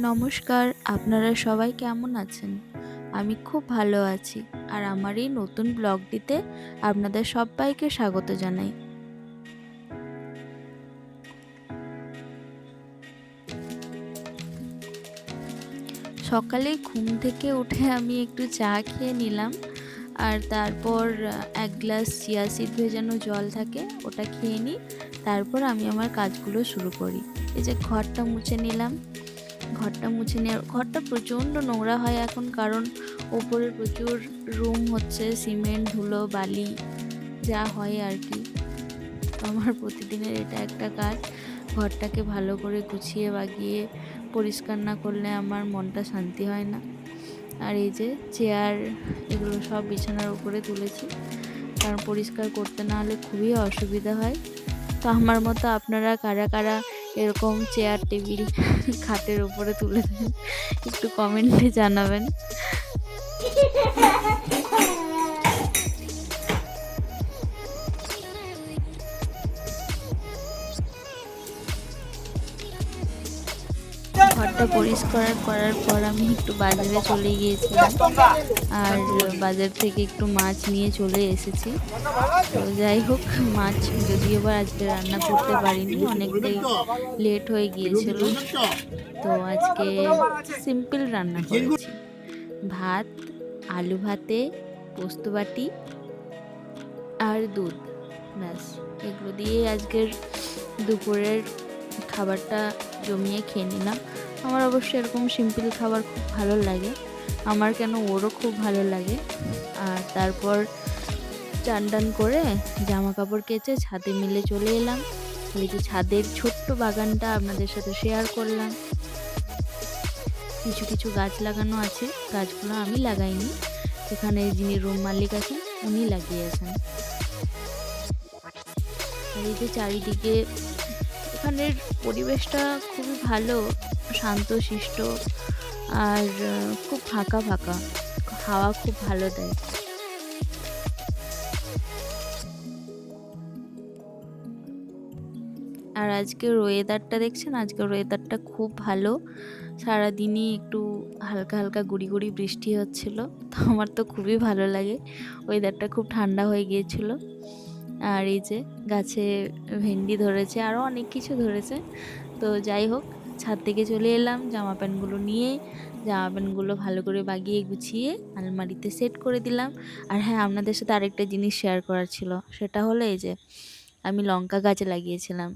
নমস্কার, আপনারা সবাই কেমন আছেন? আমি খুব ভালো আছি আর আমার এই নতুন ব্লগটিতে আপনাদের সবাইকে স্বাগত জানাই। সকালে ঘুম থেকে উঠে আমি একটু চা খেয়ে নিলাম আর তারপর এক গ্লাস চিয়া সিড ভেজানো জল থাকে ওটা খেয়ে নিই। তারপর আমি আমার কাজগুলো শুরু করি। এই যে ঘরটা মুছে নিলাম, ঘরটা প্রচণ্ড নোংরা হয় এখন, কারণ ওপরে প্রচুর রুম হচ্ছে, সিমেন্ট ধুলো বালি যা হয় আর কি। আমার প্রতিদিনের এটা একটা কাজ, ঘরটাকে ভালো করে গুছিয়ে বাগিয়ে পরিষ্কার না করলে আমার মনটা শান্তি হয় না। আর এই যে চেয়ার এগুলো সব বিছানার উপরে তুলেছি, কারণ পরিষ্কার করতে না হলে খুবই অসুবিধা হয়। তো আমার মতো আপনারা কারা কারা এরকম চেয়ার টেবিল খাটের উপরে তুলে দেন একটু কমেন্টে জানাবেন। ঘরটা পরিষ্কার করার পর আমি একটু বাজারে চলে গিয়েছিলাম আর বাজার থেকে একটু মাছ নিয়ে চলে এসেছি। তো যাই হোক, মাছ যদিও বা আজকে রান্না করতে পারিনি, অনেকটাই লেট হয়ে গিয়েছিল। তো আজকে সিম্পল রান্না করেছি, ভাত, আলু ভাতে, পোস্ত বাটি আর দুধ, ব্যাস এগুলো দিয়ে আজকের দুপুরের খাবারটা জমিয়ে খেয়ে নিলাম। আমার অবশ্য এরকম সিম্পল খাবার খুব ভালো লাগে, আমার কেন ওরও খুব ভালো লাগে। আর তারপর চান টান করে জামা কাপড় কেচে ছাদে মিলে চলে এলাম। এই যে ছাদের ছোট্ট বাগানটা আপনাদের সাথে শেয়ার করলাম। কিছু কিছু গাছ লাগানো আছে, গাছগুলো আমি লাগাইনি, এখানে যিনি রুম মালিক আছেন উনি লাগিয়েছেন। আর এই যে চারিদিকে এখানের পরিবেশটা খুবই ভালো, শান্তশিষ্ট আর খুব ফাঁকা ফাঁকা, হাওয়া খুব ভালো দেয়। আর আজকের ওয়েদারটা দেখছেন, আজকের ওয়েদারটা খুব ভালো, সারাদিনই একটু হালকা হালকা গুড়ি গুড়ি বৃষ্টি হচ্ছিল, তো আমার তো খুবই ভালো লাগে। ওয়েদারটা খুব ঠান্ডা হয়ে গিয়েছিল। আর এই যে গাছে ভেন্ডি ধরেছে, আরও অনেক কিছু ধরেছে। তো যাই হোক, ছাদ থেকে চলে এলাম জামা প্যান্টগুলো নিয়ে, জামা প্যান্টগুলো ভালো করে বাগিয়ে গুছিয়ে আলমারিতে সেট করে দিলাম। আর হ্যাঁ, আপনাদের সাথে আরেকটা জিনিস শেয়ার করার ছিল, সেটা হলো এই যে আমি লঙ্কা গাছ লাগিয়েছিলাম।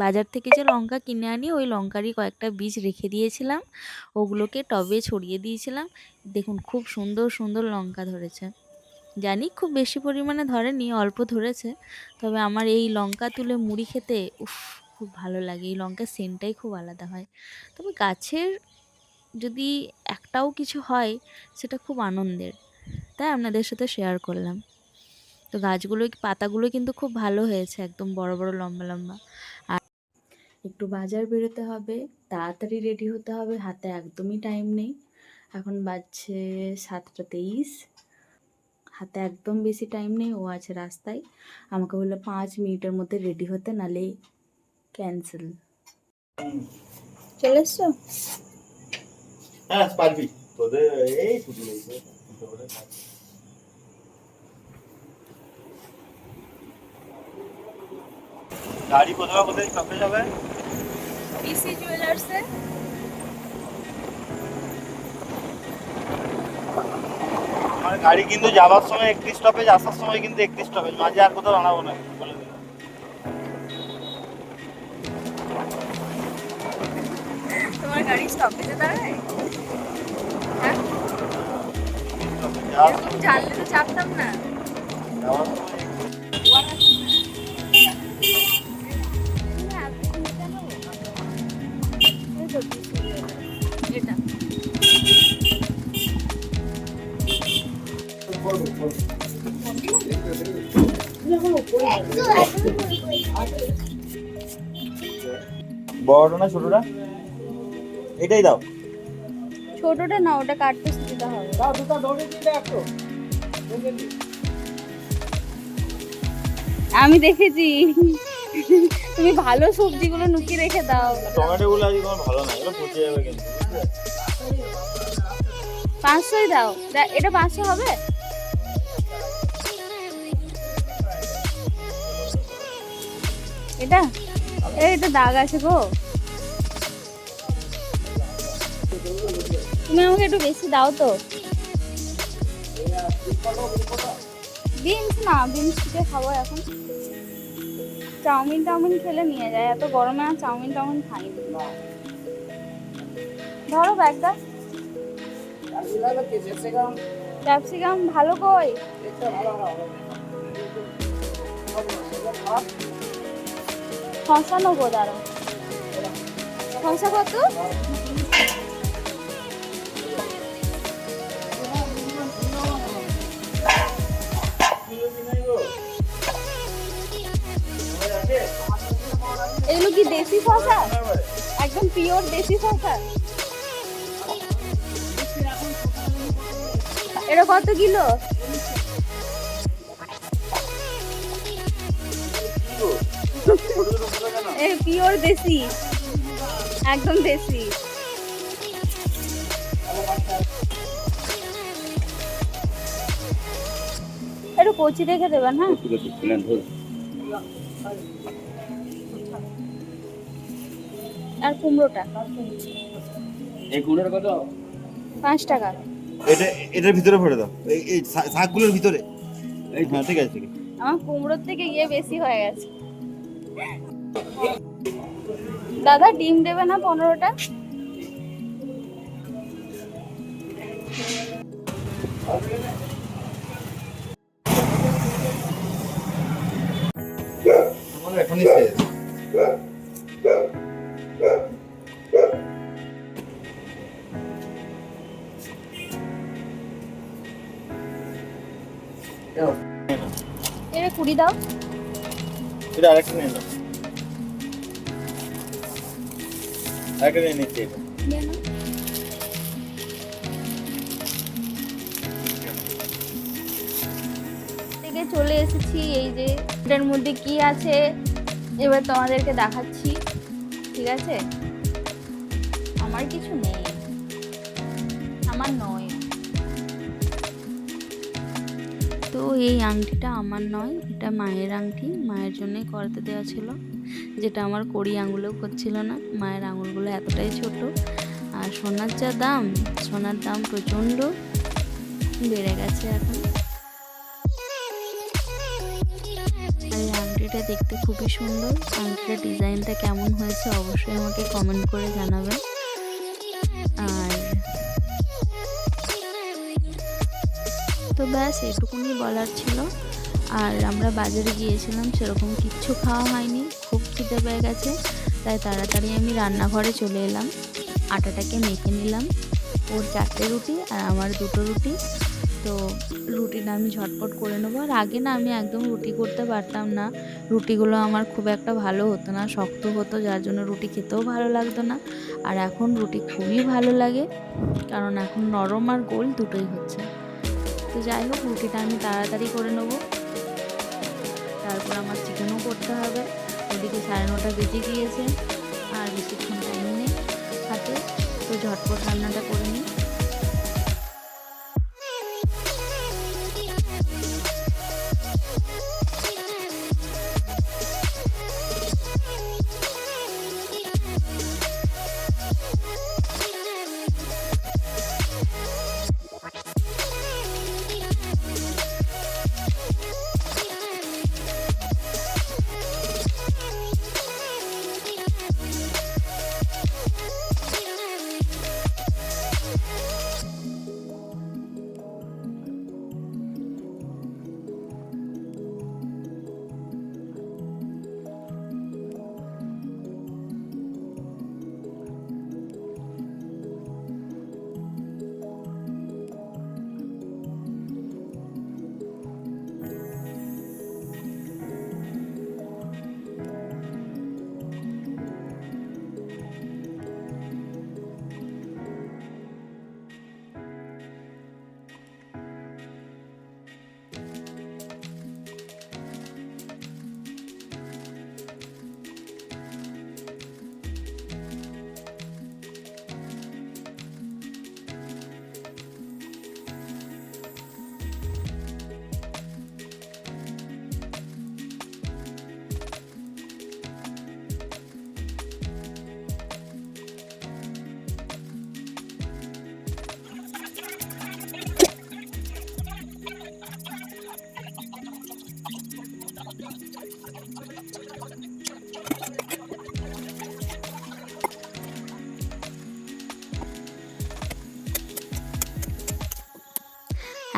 বাজার থেকে যে লঙ্কা কিনে আনি ওই লঙ্কারই কয়েকটা বীজ রেখে দিয়েছিলাম, ওগুলোকে টবে ছড়িয়ে দিয়েছিলাম। দেখুন খুব সুন্দর সুন্দর লঙ্কা ধরেছে। জানি খুব বেশি পরিমাণে ধরেনি, অল্প ধরেছে, তবে আমার এই লঙ্কা তুলে মুড়ি খেতে উফ খুব ভালো লাগে। এই লঙ্কার সেন্টটাই খুব আলাদা হয়। তবে গাছের যদি একটাও কিছু হয় সেটা খুব আনন্দের, তাই আপনাদের সাথে শেয়ার করলাম। তো গাছগুলো পাতাগুলো কিন্তু খুব ভালো হয়েছে, একদম বড় বড় লম্বা লম্বা। আর একটু বাজার বেরোতে হবে, তাড়াতাড়ি রেডি হতে হবে, হাতে একদমই টাইম নেই। এখন বাজছে 7:23, হাতে একদম বেশি টাইম নেই। ও আছে রাস্তায়, আমাকে বললো 5 মিনিটের মধ্যে রেডি হতে, নালে ক্যান্সেল। চলে এসছো? হ্যাঁ পারবি, তোদের এই ছুটি নেই। গাড়ি কোথাও কোথায় স্টপে যাবে? পিসি জুয়েলার্সে। আমার গাড়ি কিন্তু যাওয়ার সময় 31 স্টপেজ, আসার সময় কিন্তু 31 স্টপেজ, মাঝে আর কোথাও দাঁড়াবো না বলে দিলাম। তোমার গাড়ি স্টপেজে দাঁড়ায়? হ্যাঁ, এরকম জানলে তো চাপতাম না। যাওয়ার সময় এটা বড়টা না ছোটটা? এটাই দাও। ছোটটা না, ওটা কাটতে সুবিধা হবে। আমি দেখেছি। তুমি ভালো সবজিগুলো লুকিয়ে রেখে দাও। টমেটো গুলো আজকে তোমার ভালো না, এগুলো পচে যাবে কিন্তু, বুঝলে? 500ই দাও। এটা 500 হবে? এটা এটা দাগ আছে গো। তুমি আমাকে একটু বেশি দাও তো। বিনস না, বিনস থেকে খাবো এখন। চাউমিন টাউমিন খেলে নিয়ে যায়, এত গরমে আর চাউমিন টাউমিন খাইনি। ধরো ব্যাগটা। ক্যাপসিকাম ভালো কই? শসা নেবো, দাঁড়ো। শসা কত? এগুলো কি দেশি শসা? একদম পিওর দেশি শসা? এটা কত কিলো? পিওর দেশি, একদম দেশি। একটু কচি রেখে দেবেন, হ্যাঁ? আর কুমড়োটা? এই কুমড়োটা কত? 5 টাকা। এটার ভিতরে ভরে দাও, এই শাকগুলোর ভিতরে। হ্যাঁ ঠিক আছে, ঠিক আছে। আমার কুমড়োর থেকে ইয়ে বেশি হয়ে গেছে। দাদা ডিম দেবে না 15টা? এখনই শেষ। এটা 20 দাও। এটা আরেকটা নিয়ে নাও, আরেকটা নিয়ে নিচ্ছি এটা। নিয়ে নাও। থেকে চলে এসেছি, এই যে এটার মধ্যে কি আছে এবার তোমাদেরকে দেখাচ্ছি, ঠিক আছে? আমার কিছু নেই, আমার নয়। তো এই আংটিটা আমার নয়, এটা মায়ের আংটি, মায়ের জন্যই করাতে দেওয়া ছিল, যেটা আমার কড়ি আঙুলেও করছিল না। মায়ের আঙুলগুলো এতটাই ছোট। আর সোনার যা দাম, সোনার দাম প্রচণ্ড বেড়ে গেছে এখন। আর এই আংটিটা দেখতে খুবই সুন্দর। আংটিটার ডিজাইনটা কেমন হয়েছে অবশ্যই আমাকে কমেন্ট করে জানাবেন। আর তো ব্যাস এটুকুনি বলার ছিল। আর আমরা বাজারে গিয়েছিলাম, সেরকম কিচ্ছু খাওয়া হয়নি, খুব খিদে পেয়ে গেছে, তাই তাড়াতাড়ি আমি রান্নাঘরে চলে এলাম। আটাটাকে মেখে নিলাম, ওর 4টে রুটি আর আমার 2টো রুটি। তো রুটিটা আমি ঝটপট করে নেবো। আর আগে না আমি একদম রুটি করতে পারতাম না, রুটিগুলো আমার খুব একটা ভালো হতো না, শক্ত হতো, যার জন্য রুটি খেতেও ভালো লাগতো না। আর এখন রুটি খুবই ভালো লাগে, কারণ এখন নরম আর গোল দুটোই হচ্ছে। তো যাই হোক, রুটিটা আমি তাড়াতাড়ি করে নেবো। তারপর আমার চিকেনও করতে হবে। ওদিকে 9:30 বেজে গিয়েছে, আর বেশিক্ষণ টাইম নেই হাতে, তো ঝটপট রান্নাটা করে নিই।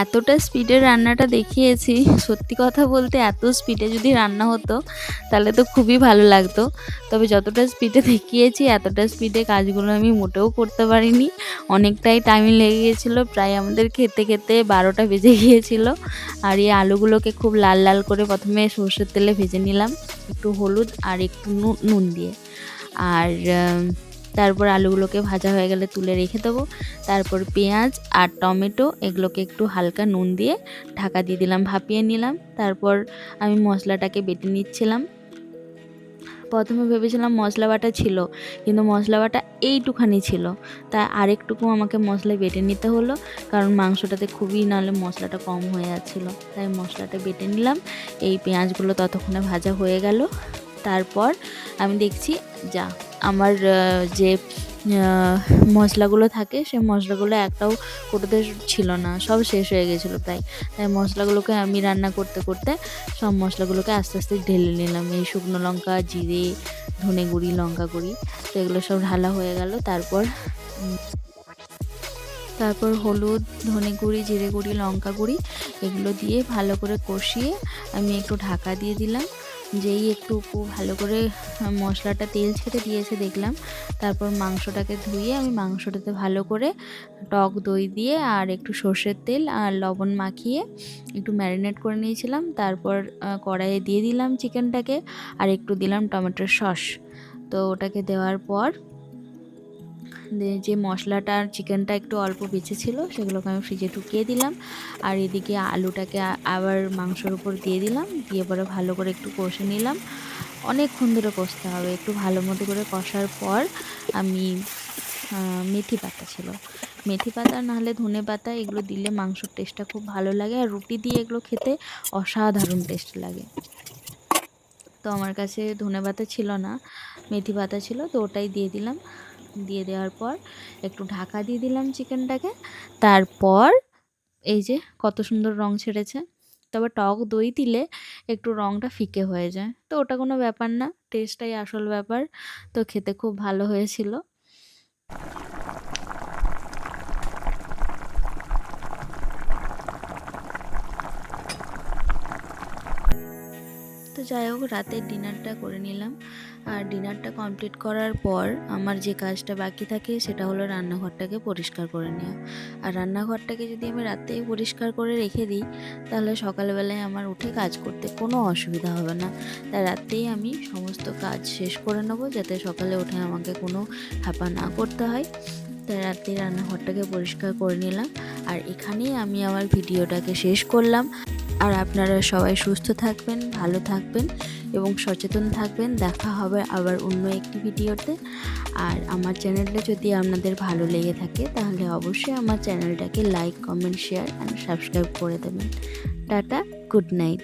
এতটা স্পিডে রান্নাটা দেখিয়েছি, সত্যি কথা বলতে এত স্পিডে যদি রান্না হতো তাহলে তো খুবই ভালো লাগতো। তবে যতটা স্পিডে দেখিয়েছি এতটা স্পিডে কাজগুলো আমি মোটেও করতে পারিনি। অনেকটাই টাইম লেগে গিয়েছিলো, প্রায় আমাদের খেতে খেতে 12টা বেজে গিয়েছিলো। আর এই আলুগুলোকে খুব লাল লাল করে প্রথমে সর্ষের তেলে ভেজে নিলাম, একটু হলুদ আর একটু নুন দিয়ে। আর তারপর আলুগুলোকে ভাজা হয়ে গেলে তুলে রেখে দেবো। তারপর পেঁয়াজ আর টমেটো এগুলোকে একটু হালকা নুন দিয়ে ঢাকা দিয়ে দিলাম, ভাপিয়ে নিলাম। তারপর আমি মশলাটাকে বেটে নিচ্ছিলাম। প্রথমে ভেবেছিলাম মশলা বাটা ছিল, কিন্তু মশলা বাটা এইটুখানি ছিল, তাই আরেকটুকু আমাকে মশলা বেটে নিতে হলো, কারণ মাংসটাতে খুবই নাহলে মশলাটা কম হয়ে যাচ্ছিলো। তাই মশলাটা বেটে নিলাম। এই পেঁয়াজগুলো ততক্ষণে ভাজা হয়ে গেল। তারপর আমি দেখছি যা আমার যে মশলাগুলো থাকে সেই মশলাগুলো একটাও কোটোতে ছিল না, সব শেষ হয়ে গেছিলো প্রায়। তাই মশলাগুলোকে আমি রান্না করতে করতে সব মশলাগুলোকে আস্তে আস্তে ঢেলে নিলাম। এই শুকনো লঙ্কা, জিরে, ধনে গুঁড়ি, লঙ্কা গুঁড়ি, তো এগুলো সব ঢালা হয়ে গেল। তারপর হলুদ, ধনে গুঁড়ি, জিরে গুঁড়ি, লঙ্কা গুঁড়ি এগুলো দিয়ে ভালো করে কষিয়ে আমি একটু ঢাকা দিয়ে দিলাম। যেই একটু ভালো করে মশলাটা তেল ছেড়ে দিয়েছে দেখলাম, তারপর মাংসটাকে ধুয়ে আমি মাংসটাতে ভালো করে টক দই দিয়ে আর একটু সর্ষের তেল আর লবণ মাখিয়ে একটু ম্যারিনেট করে নিয়েছিলাম। তারপর কড়াইয়ে দিয়ে দিলাম চিকেনটাকে আর একটু দিলাম টমেটোর সস। তো ওটাকে দেওয়ার পর যে মশলাটা আর চিকেনটা একটু অল্প বেঁচে ছিল সেগুলোকে আমি ফ্রিজে ঢুকিয়ে দিলাম। আর এদিকে আলুটাকে আবার মাংসের উপর দিয়ে দিলাম, দিয়ে পরে ভালো করে একটু কষে নিলাম। অনেকক্ষণ ধরে কষতে হবে। একটু ভালো মতো করে কষার পর আমি মেথি পাতা ছিল, মেথি পাতা নাহলে ধনে পাতা, এগুলো দিলে মাংসর টেস্টটা খুব ভালো লাগে, আর রুটি দিয়ে এগুলো খেতে অসাধারণ টেস্ট লাগে। তো আমার কাছে ধনে পাতা ছিল না, মেথি পাতা ছিল, তো ওটাই দিয়ে দিলাম। দিয়ে দেওয়ার পর একটু ঢাকা দিয়ে দিলাম চিকেনটাকে। তারপর এই যে কত সুন্দর রং ছেড়েছে। তবে টক দই দিলে একটু রংটা ফিকে হয়ে যায়, তো ওটা কোনো ব্যাপার না, টেস্টটাই আসল ব্যাপার। তো খেতে খুব ভালো হয়েছিল। তো যাই হোক, রাতের ডিনারটা করে নিলাম। আর ডিনারটা কমপ্লিট করার পর আমার যে কাজটা বাকি থাকে সেটা হলো রান্নাঘরটাকে পরিষ্কার করে নেওয়া। আর রান্নাঘরটাকে যদি আমি রাতেই পরিষ্কার করে রেখে দিই তাহলে সকালবেলায় আমার উঠে কাজ করতে কোনো অসুবিধা হবে না। তাই রাতেই আমি সমস্ত কাজ শেষ করে নেবো, যাতে সকালে উঠে আমাকে কোনো হাঁপা না করতে হয়। তাই রাতেই রান্নাঘরটাকে পরিষ্কার করে নিলাম। আর এখানেই আমি আমার ভিডিওটাকে শেষ করলাম। আর আপনারা সবাই সুস্থ থাকবেন, ভালো থাকবেন এবং সচেতন থাকবেন। দেখা হবে আবার অন্য একটি ভিডিওতে। আর আমার চ্যানেলটা যদি আপনাদের ভালো লেগে থাকে তাহলে অবশ্যই আমার চ্যানেলটাকে like, comment, share and subscribe করে দেবেন। Tata, good night.